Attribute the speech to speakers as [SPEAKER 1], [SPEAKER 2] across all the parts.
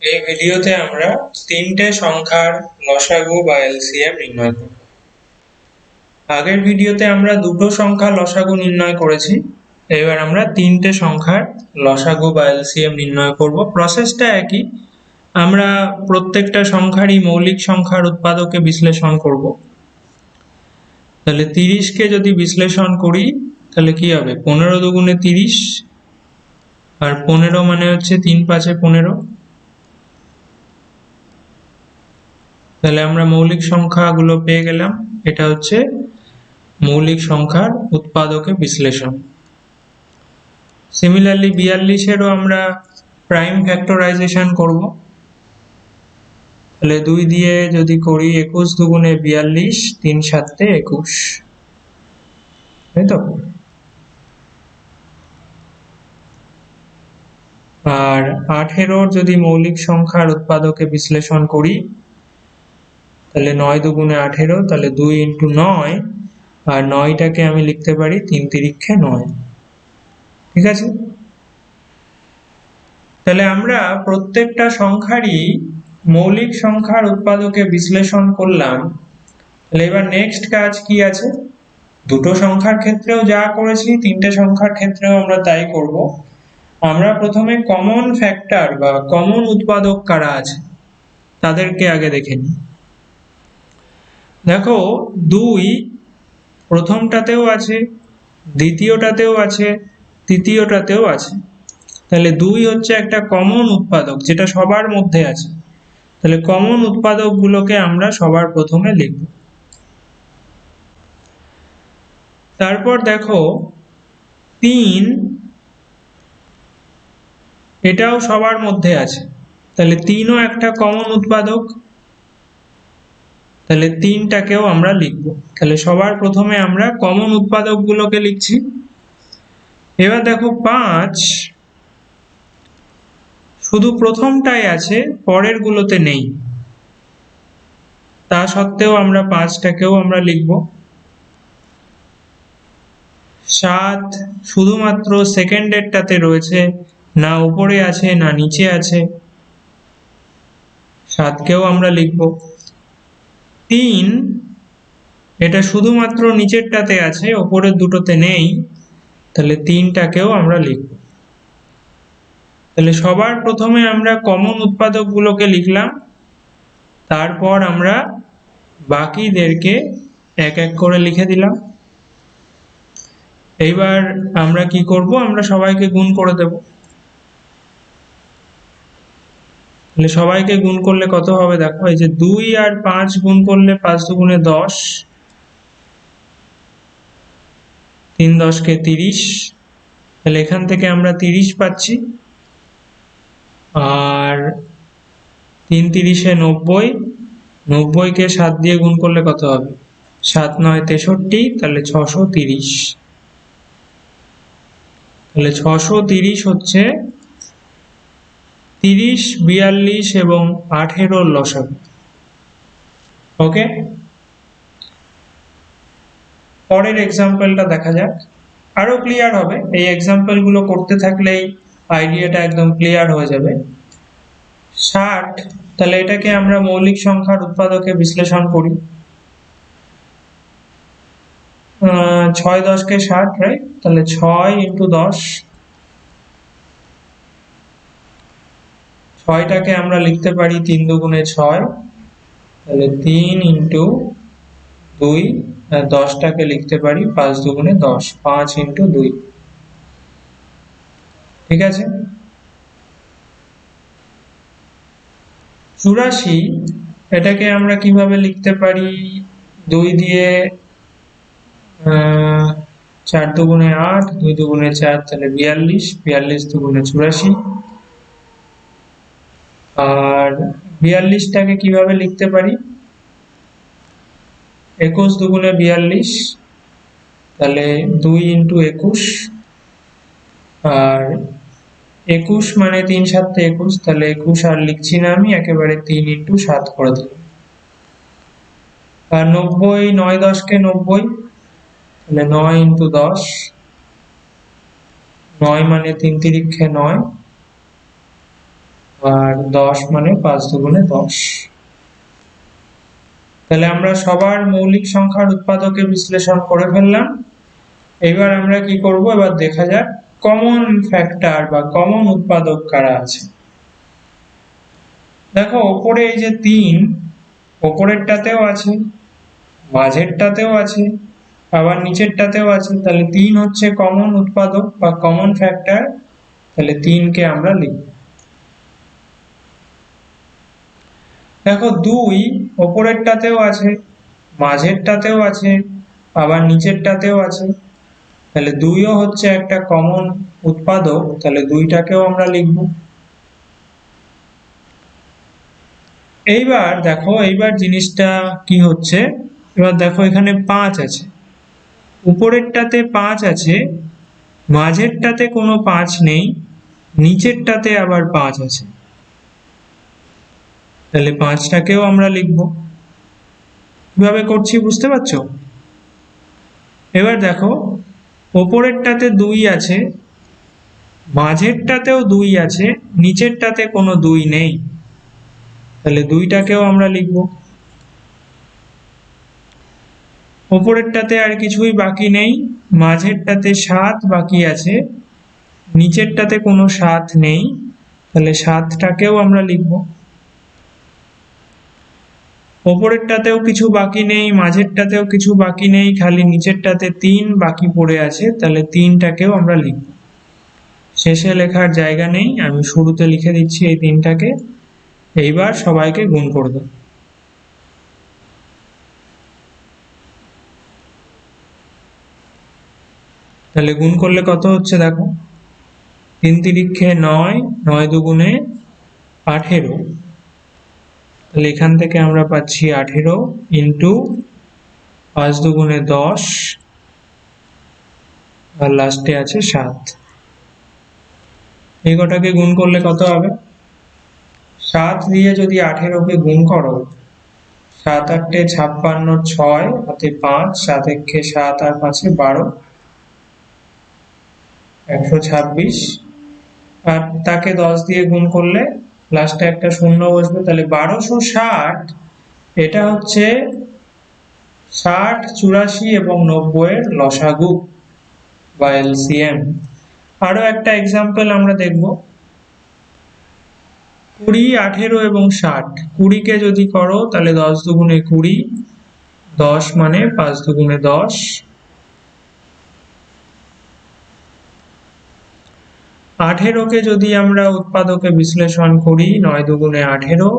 [SPEAKER 1] এই ভিডিওতে আমরা তিনটে সংখ্যার লসাগু বা এলসিএম নির্ণয় করব। আগের ভিডিওতে আমরা দুটো সংখ্যার লসাগু নির্ণয় করেছি, এবার আমরা তিনটে সংখ্যার লসাগু বা এলসিএম নির্ণয় করব। প্রসেসটা একই, আমরা প্রত্যেকটা সংখ্যারই মৌলিক সংখ্যার উৎপাদকে বিশ্লেষণ করব। তাহলে 30কে যদি বিশ্লেষণ করি তাহলে কি হবে, 15 দুগুণে 30, আর 15 মানে হচ্ছে 3 5 15। তাহলে আমরা মৌলিক সংখ্যাগুলো পেয়ে গেলাম। এটা হচ্ছে মৌলিক সংখ্যার উৎপাদকে বিশ্লেষণ। সিমিলারলি 42-এরও আমরা প্রাইম ফ্যাক্টরাইজেশন করব। তাহলে 2 দিয়ে যদি করি 21 দুগুণে 42, 3 7 21, তাই তো। আর 18-ওর যদি মৌলিক সংখ্যার উৎপাদকে বিশ্লেষণ করি তাহলে 9 দুগুণে 18, তাহলে 2 ইন্টু 9, আর 9টাকে আমি লিখতে পারি 3 তিরিক্ষে 9। ঠিক আছে, তাহলে আমরা প্রত্যেকটা সংখ্যারই মৌলিক সংখ্যার উৎপাদকে বিশ্লেষণ করলাম। তাহলে এবার নেক্সট কাজ কি আছে, দুটো সংখ্যার ক্ষেত্রেও যা করেছি তিনটে সংখ্যার ক্ষেত্রেও আমরা তাই করব। আমরা প্রথমে কমন ফ্যাক্টর বা কমন উৎপাদক কারা আছে তাদেরকে আগে দেখে নিই। দেখো, 2 প্রথমটাতেও আছে, দ্বিতীয়টাতেও আছে, তৃতীয়টাতেও আছে। তাহলে 2 হচ্ছে একটা কমন উৎপাদক যেটা সবার মধ্যে আছে। তাহলে কমন উৎপাদক গুলোকে আমরা সবার প্রথমে লিখব। তারপর দেখো 3, এটাও সবার মধ্যে আছে, তাহলে 3ও একটা কমন উৎপাদক, তাহলে 3টাকেও আমরা লিখব। তাহলে সবার প্রথমে আমরা কমন উৎপাদক গুলোকে লিখছি। এবার দেখো 5 শুধু প্রথমটাই আছে, পরের গুলোতে নেই, তা সত্ত্বেও আমরা 5টাকেও আমরা লিখব। 7 শুধুমাত্র সেকেন্ডেরটাতে রয়েছে, না উপরে আছে না নিচে আছে, 7কেও আমরা লিখব। 3 এটা শুধুমাত্র নিচেরটাতে আছে, উপরের দুটোতে নেই, তাহলে 3টাকেও আমরা লিখব। তাহলে সবার প্রথমে আমরা কমন উৎপাদক গুলোকে লিখলাম, তারপর আমরা বাকিদেরকে এক এক করে লিখে দিলাম। এইবার আমরা কি করব, আমরা সবাইকে গুণ করে দেব। তাহলে সবাইকে গুণ করলে কত হবে, দেখো এই যে 2 আর 5 গুণ করলে 5 দুগুণে 10, 3 10 30, তাহলে এখান থেকে আমরা 30 পাচ্ছি। আর 3 30 90, 90কে 7 দিয়ে গুণ করলে কত হবে, 7 9 63, তাহলে 630। তাহলে 630 হচ্ছে 30, 42 এবং 18 লসাগু। ওকে, পরের এক্সাম্পলটা দেখা যাক, আরো ক্লিয়ার হবে। এই এক্সাম্পল গুলো করতে থাকলেই আইডিয়াটা একদম ক্লিয়ার হয়ে যাবে। 60, তাহলে এটাকে আমরা মৌলিক সংখ্যার উৎপাদকে বিশ্লেষণ করি। 6 10 কে 60, রাইট, তাহলে 6 ইন্টু 10, 6টাকে আমরা লিখতে পারি 3 দুগুণে 6, তাহলে 3 ইন্টু 2, আর 10টাকে লিখতে পারি 5 দুগুণে 10, 5 ইন্টু 2। ঠিক আছে, 84, এটাকে আমরা কিভাবে লিখতে পারি, 2 দিয়ে 4 দুগুণে 8, 2 দুগুণে 4, তাহলে 42, 42 দুগুণে 84। আর 42টাকে কিভাবে লিখতে পারি, 21 দুগুণে 42, তাহলে 2 ইন্টু 21, আর 21 মানে 3 7 21, তাহলে 21 আর লিখছি না আমি, একেবারে 3 ইন্টু 7 করে দিলাম। আর 90, 9 10 কে 90, তাহলে 9 ইন্টু 10, 9 মানে 3 তিরিক্ষে 9, আর 10 মানে 5 দুগুণে 10। তাহলে আমরা সবার মৌলিক সংখ্যার উৎপাদকে বিশ্লেষণ করে ফেললাম। এবার আমরা কি করব, এবার দেখা যাক কমন ফ্যাক্টর বা কমন উৎপাদক কারা আছে। দেখো ওপরে এই যে 3, ওপরেরটাতেও আছে, মাঝেরটাতেও আছে, আবার নিচেরটাতেও আছে, তাহলে 3 হচ্ছে কমন উৎপাদক বা কমন ফ্যাক্টর, তাহলে 3 কে আমরা লিখব। দেখো 2 ওপরেরটাতেও আছে, মাঝেরটাতেও আছে, আবার নিচেরটাতেও আছে, তাহলে 2 ও হচ্ছে একটা কমন উৎপাদক, তাহলে 2টাকেও আমরা লিখব। এইবার দেখো এইবার জিনিসটা কি হচ্ছে, এবার দেখো এখানে 5 আছে, উপরেরটাতে 5 আছে, মাঝেরটাতে কোনো 5 নেই, নিচেরটাতে আবার 5 আছে, তাহলে 5টাকেও আমরা লিখব। কিভাবে করছি বুঝতে পারছো? এবার দেখো ওপরেরটাতে 2 আছে, মাঝেরটাতেও 2 আছে, নিচেরটাতে কোনো 2 নেই, তাহলে 2টাকেও আমরা লিখব। ওপরেরটাতে আর কিছুই বাকি নেই, মাঝেরটাতে 7 বাকি আছে, নিচেরটাতে কোনো 7 নেই, তাহলে 7টাকেও আমরা লিখব। ওপরেরটাতেও কিছু বাকি নেই, মাঝেরটাতেও কিছু বাকি নেই, খালি নিচেরটাতে 3 বাকি পড়ে আছে, তাহলে 3টাকেও আমরা লিখব। শেষে লেখার জায়গা নেই, আমি শুরুতে লিখে দিচ্ছি এই 3টাকে। এইবার সবাইকে গুণ করে দেব। তাহলে গুণ করলে কত হচ্ছে দেখো, 3 তিরিক্ষে 9, 9 দুগুণে 18, তাহলে এখান থেকে আমরা পাচ্ছি 18 ইন্টু 5 দুগুণে 10, আর লাস্টে আছে 7। এই কটাকে গুণ করলে কত হবে, 7 দিয়ে যদি 18কে গুণ করো, 7 8 56, 6 হাতে 5, 7 1 7 আর 5 12, 126, আর তাকে 10 দিয়ে গুণ করলে লাস্টে একটা শূন্য বসবে, তাহলে 1260। এটা হচ্ছে 60, 84 এবং 90 এর লসাগু বা এলসিএম। আরো একটা এক্সাম্পল আমরা দেখব, 20, 18 এবং 60, 20 কে যদি করো তাহলে 10 দুগুণে 20, 10 মানে 5 দুগুণে 10, 18 কে যদি আমরা উৎপাদকে বিশ্লেষণ করি, 9 দুগুণে 18,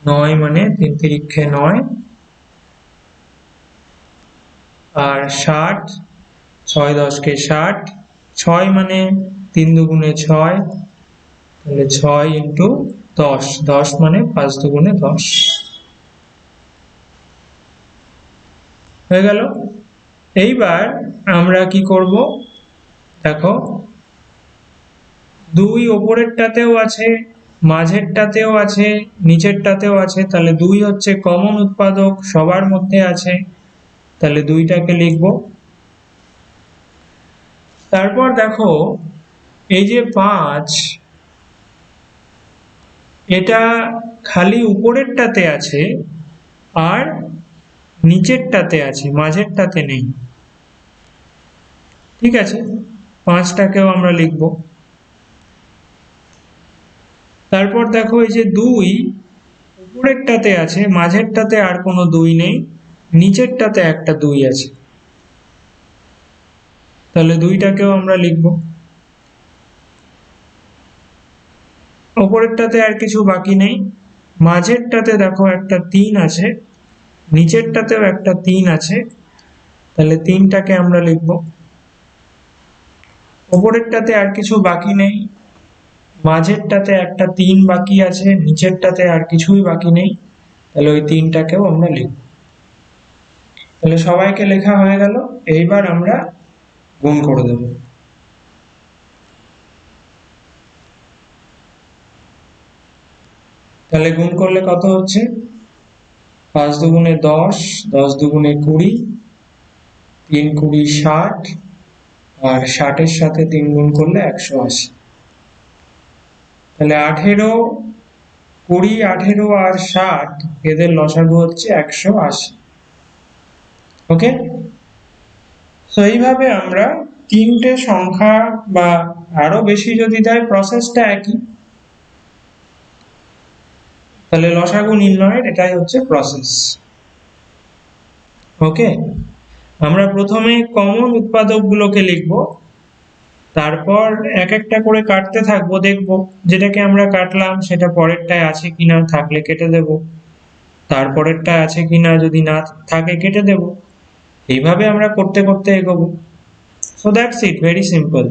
[SPEAKER 1] 9 মানে 3 তিরিক্ষে 9, আর 60, 6 10 কে 60, 6 মানে 3 দুগুণে 6, তাহলে 6 ইন্টু 10, 10 মানে 5 দুগুণে 10 হয়ে গেল। এইবার আমরা কি করব, দেখো 2 ওপরেরটাতেও আছে, মাঝেরটাতেও আছে, নিচেরটাতেও আছে, তাহলে 2 হচ্ছে কমন উৎপাদক, সবার মধ্যে আছে, তাহলে 2টাকে লিখব। তারপর দেখো এই যে 5, এটা খালি উপরেরটাতে আছে আর নিচেরটাতে আছে, মাঝেরটাতে নেই, ঠিক আছে, 5টাকেও আমরা লিখব। তারপর দেখো এই যে 2 উপরেরটাতে আছে, মাঝেরটাতে আর কোনো 2 নেই, নিচেরটাতে একটা 2 আছে, তাহলে 2টাকেও আমরা লিখব। উপরেরটাতে আর কিছু বাকি নেই, মাঝেরটাতে দেখো একটা 3 আছে, নিচেরটাতেও একটা 3 আছে, তাহলে 3টাকে আমরা লিখব। উপরেরটাতে আর কিছু বাকি নেই, মাঝেরটাতে একটা 3 বাকি আছে, নিচেরটাতে আর কিছুই বাকি নেই, তাহলে ওই 3টাকেও আমরা লিখব। তাহলে সবাইকে লেখা হয়ে গেল, এইবার আমরা গুণ করে দেব। তাহলে গুণ করলে কত হচ্ছে, 5 দুগুণে 10, 10 দুগুণে 20, 3 20 60, আর 60 এর সাথে 3 গুণ করলে 180। তাহলে 18, 20, 18 আর 60 এদের লসাগু হচ্ছে 180। ওকে, তো এইভাবে আমরা তিনটে সংখ্যা বা আরো বেশি যদি দেয় প্রসেসটা একই, তাহলে লসাগু নির্ণয়ের এটাই হচ্ছে প্রসেস। ওকে, আমরা প্রথমে কমন উৎপাদক গুলোকে লিখব, তারপর এক একটা করে কাটতে থাকবো, দেখব যেটাকে আমরা কাটলাম সেটা পরেরটায় আছে কিনা, থাকলে কেটে দেব, তারপরেরটা আছে কিনা, যদি না থাকে কেটে দেব। এইভাবে আমরা করতে করতে এগোবো। So that's it, very simple.